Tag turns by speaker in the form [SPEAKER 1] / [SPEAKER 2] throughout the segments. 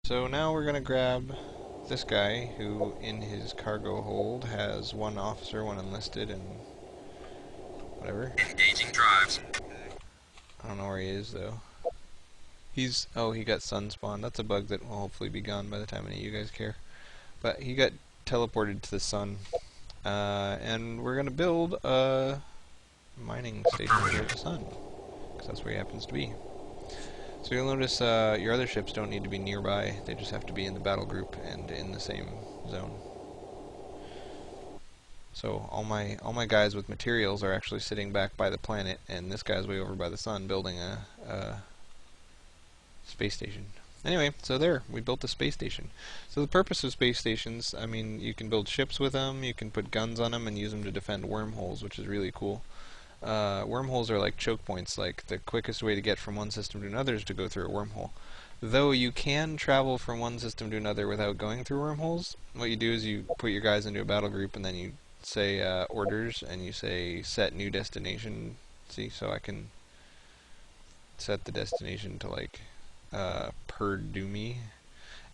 [SPEAKER 1] So now we're gonna grab this guy who in his cargo hold has one officer, one enlisted, and whatever.
[SPEAKER 2] Engaging drives.
[SPEAKER 1] I don't know where he is though. He got sunspawn. That's a bug that will hopefully be gone by the time any of you guys care. But he got teleported to the sun. And we're gonna build a mining station here at the sun, because that's where he happens to be. So you'll notice your other ships don't need to be nearby, they just have to be in the battle group and in the same zone. So all my guys with materials are actually sitting back by the planet, and this guy's way over by the sun building a space station. Anyway, so there, we built a space station. So the purpose of space stations, I mean, you can build ships with them, you can put guns on them and use them to defend wormholes, which is really cool. Wormholes are like choke points, like the quickest way to get from one system to another is to go through a wormhole. Though you can travel from one system to another without going through wormholes, what you do is you put your guys into a battle group and then you say orders and you say set new destination. See, so I can set the destination to like Perdumi,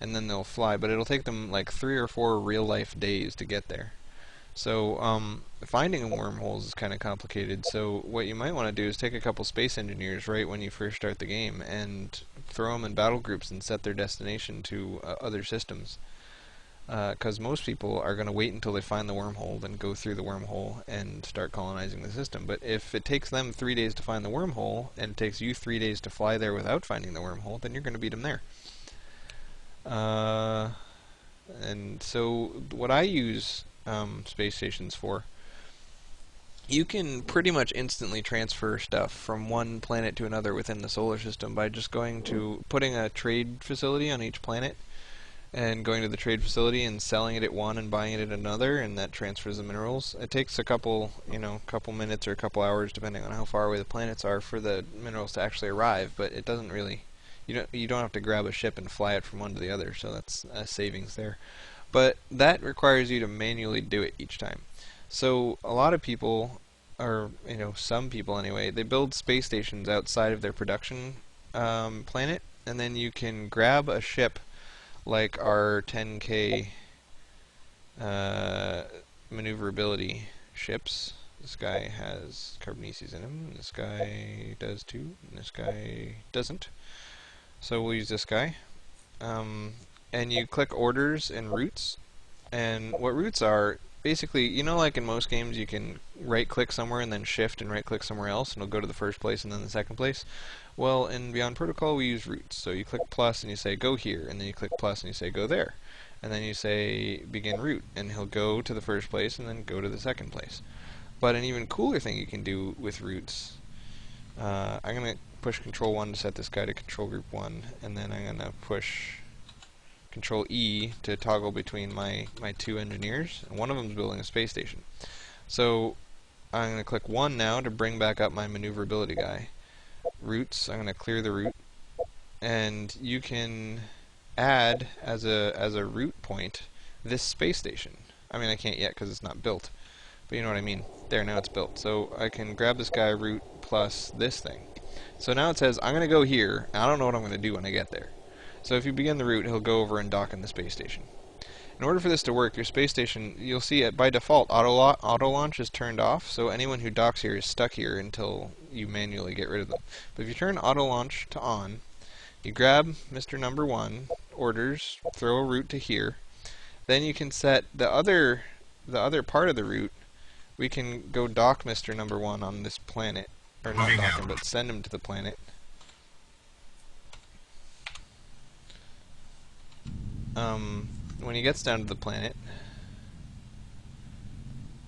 [SPEAKER 1] and then they'll fly, but it'll take them like 3 or 4 real-life days to get there. So finding wormholes is kind of complicated, so what you might want to do is take a couple space engineers right when you first start the game and throw them in battle groups and set their destination to other systems. Because most people are going to wait until they find the wormhole, then go through the wormhole and start colonizing the system. But if it takes them 3 days to find the wormhole, and it takes you 3 days to fly there without finding the wormhole, then you're going to beat them there. And so what I use space stations for, you can pretty much instantly transfer stuff from one planet to another within the solar system by just putting a trade facility on each planet, and going to the trade facility and selling it at one and buying it at another, and that transfers the minerals. It takes a couple minutes or a couple hours, depending on how far away the planets are, for the minerals to actually arrive. But it doesn't really, you don't have to grab a ship and fly it from one to the other, so that's a savings there. But that requires you to manually do it each time. So a lot of people, or some people anyway, they build space stations outside of their production planet, and then you can grab a ship like our 10K maneuverability ships. This guy has carbonaceous in him, this guy does too, and this guy doesn't. So we'll use this guy. And you click orders and routes. And what routes are, basically, like in most games you can right click somewhere and then shift and right click somewhere else and it'll go to the first place and then the second place. Well, in Beyond Protocol we use routes. So you click plus and you say go here, and then you click plus and you say go there. And then you say begin route, and he'll go to the first place and then go to the second place. But an even cooler thing you can do with routes, I'm going to push Control 1 to set this guy to Control Group 1, and then I'm going to push Control E to toggle between my 2 engineers, and one of them is building a space station. So I'm going to click 1 now to bring back up my maneuverability guy. Routes, I'm going to clear the route, and you can add as a route point this space station. I mean, I can't yet because it's not built, but you know what I mean. There, now it's built. So I can grab this guy route plus this thing. So now it says I'm going to go here, and I don't know what I'm going to do when I get there. So if you begin the route, he'll go over and dock in the space station. In order for this to work, your space station, you'll see it by default, auto launch is turned off, so anyone who docks here is stuck here until you manually get rid of them. But if you turn auto launch to on, you grab Mr. Number 1, orders, throw a route to here, then you can set the other part of the route. We can go dock Mr. Number 1 on this planet, or not dock him, but send him to the planet. When he gets down to the planet,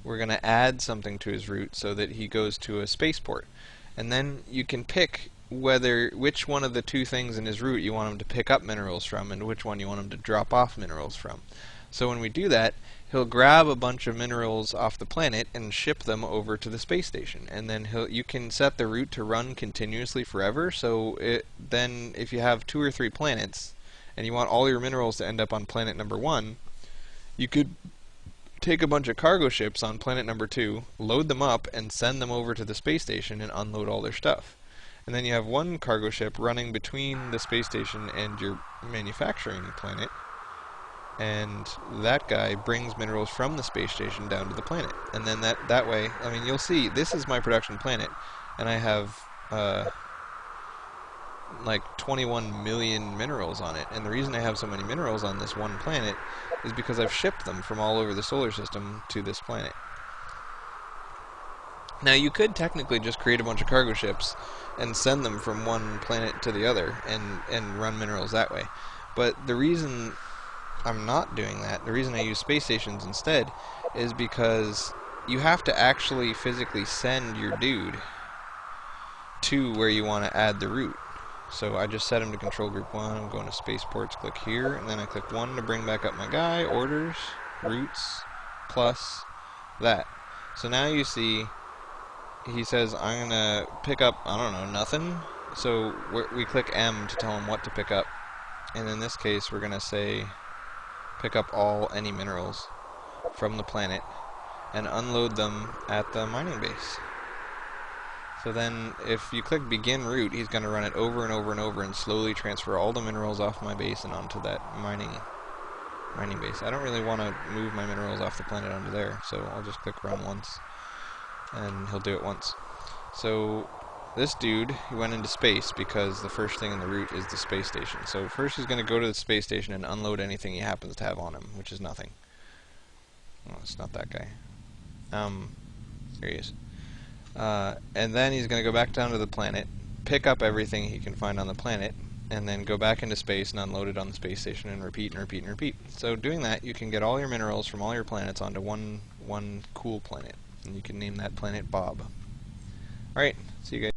[SPEAKER 1] we're going to add something to his route so that he goes to a spaceport. And then you can pick which one of the 2 things in his route you want him to pick up minerals from and which one you want him to drop off minerals from. So when we do that, he'll grab a bunch of minerals off the planet and ship them over to the space station. And then you can set the route to run continuously forever, so then if you have 2 or 3 planets, and you want all your minerals to end up on planet number 1, you could take a bunch of cargo ships on planet number 2, load them up, and send them over to the space station and unload all their stuff. And then you have one cargo ship running between the space station and your manufacturing planet, and that guy brings minerals from the space station down to the planet. And then that way, I mean, you'll see, this is my production planet, and I have like 21 million minerals on it. And the reason I have so many minerals on this one planet is because I've shipped them from all over the solar system to this planet. Now, you could technically just create a bunch of cargo ships and send them from one planet to the other and run minerals that way. But the reason I'm not doing that, the reason I use space stations instead, is because you have to actually physically send your dude to where you want to add the route. So I just set him to control group 1, I'm going to spaceports, click here, and then I click 1 to bring back up my guy, orders, routes, plus that. So now you see, he says, I'm going to pick up, I don't know, nothing. So we click M to tell him what to pick up. And in this case, we're going to say, pick up any minerals from the planet and unload them at the mining base. So then, if you click begin route, he's going to run it over and over and over and slowly transfer all the minerals off my base and onto that mining base. I don't really want to move my minerals off the planet onto there, so I'll just click run once, and he'll do it once. So this dude, he went into space because the first thing in the route is the space station. So first he's going to go to the space station and unload anything he happens to have on him, which is nothing. Oh, it's not that guy. Here he is. And then he's going to go back down to the planet, pick up everything he can find on the planet, and then go back into space and unload it on the space station and repeat and repeat and repeat. So doing that, you can get all your minerals from all your planets onto one cool planet, and you can name that planet Bob. Alright, see you guys.